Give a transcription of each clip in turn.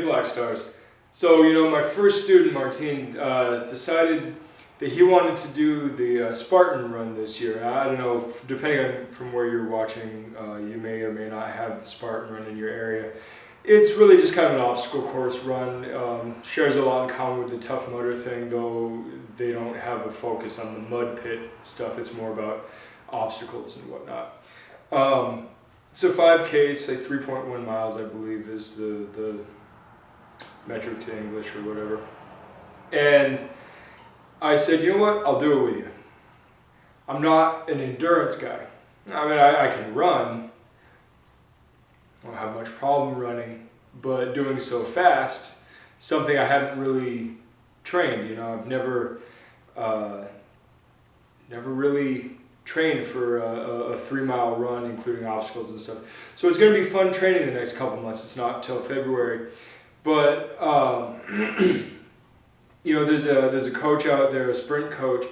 Black Stars. So, my first student, Martin, decided that he wanted to do the Spartan run this year. I don't know, depending on from where you're watching, you may or may not have the Spartan run in your area. It's really just kind of an obstacle course run. Shares a lot in common with the Tough Mudder thing, though they don't have a focus on the mud pit stuff. It's more about obstacles and whatnot. It's a 5K, say 3.1 miles, I believe, is the metric to English or whatever. And I said, you know what, I'll do it with you. I'm not an endurance guy. I mean, I can run. I don't have much problem running, but doing so fast, something I haven't really trained. I've never really trained for a 3-mile run, including obstacles and stuff. So it's going to be fun training the next couple months. It's not till February, but there's a coach out there, a sprint coach,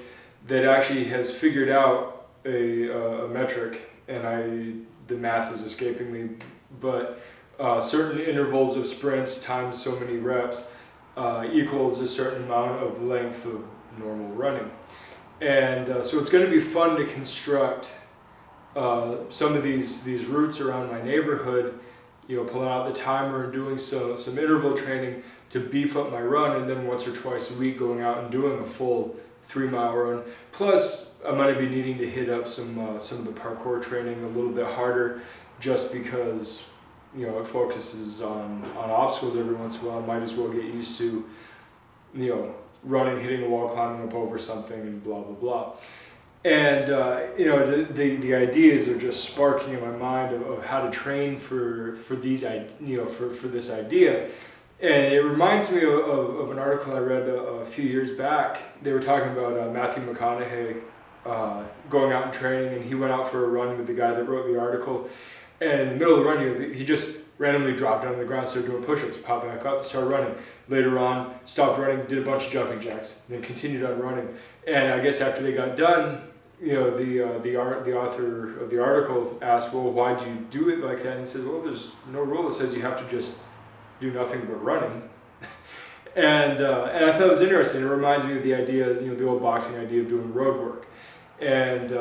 that actually has figured out a metric, and the math is escaping me, but certain intervals of sprints times so many reps equals a certain amount of length of normal running. And so it's going to be fun to construct some of these routes around my neighborhood, pulling out the timer and doing some interval training to beef up my run, and then once or twice a week going out and doing a full 3-mile run. Plus, I'm going to be needing to hit up some of the parkour training a little bit harder, just because it focuses on obstacles every once in a while. I might as well get used to running, hitting a wall, climbing up over something, and blah blah blah. And the ideas are just sparking in my mind of how to train for these for this idea. And it reminds me of an article I read a few years back. They were talking about Matthew McConaughey going out and training, and he went out for a run with the guy that wrote the article. And in the middle of the run, he just randomly dropped down on the ground, started doing push-ups, popped back up, started running. Later on, stopped running, did a bunch of jumping jacks, then continued on running. And I guess after they got done, the author of the article asked, well, why'd you do it like that? And he said, well, there's no rule that says you have to just do nothing but running. And I thought it was interesting. It reminds me of the idea, the old boxing idea of doing road work. And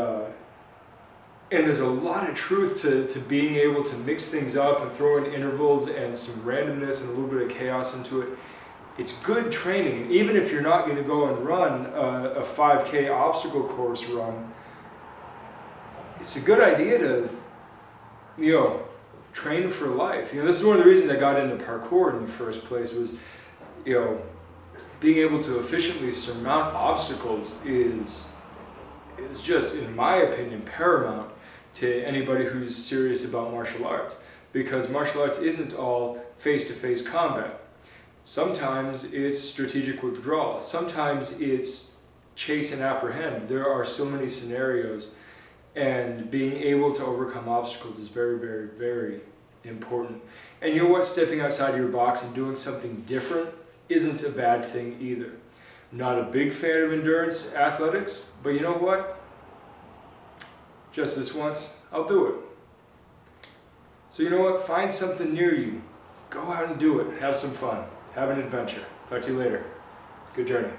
there's a lot of truth to being able to mix things up and throw in intervals and some randomness and a little bit of chaos into it. It's good training. And even if you're not going to go and run a 5K obstacle course run, it's a good idea to, train for life. This is one of the reasons I got into parkour in the first place, was, being able to efficiently surmount obstacles is just, in my opinion, paramount to anybody who's serious about martial arts, because martial arts isn't all face-to-face combat. Sometimes it's strategic withdrawal. Sometimes it's chase and apprehend. There are so many scenarios, and being able to overcome obstacles is very, very, very important. And you know what? Stepping outside your box and doing something different isn't a bad thing either. I'm not a big fan of endurance athletics, but you know what? Just this once, I'll do it. So you know what? Find something near you. Go out and do it. Have some fun. Have an adventure. Talk to you later. Good journey.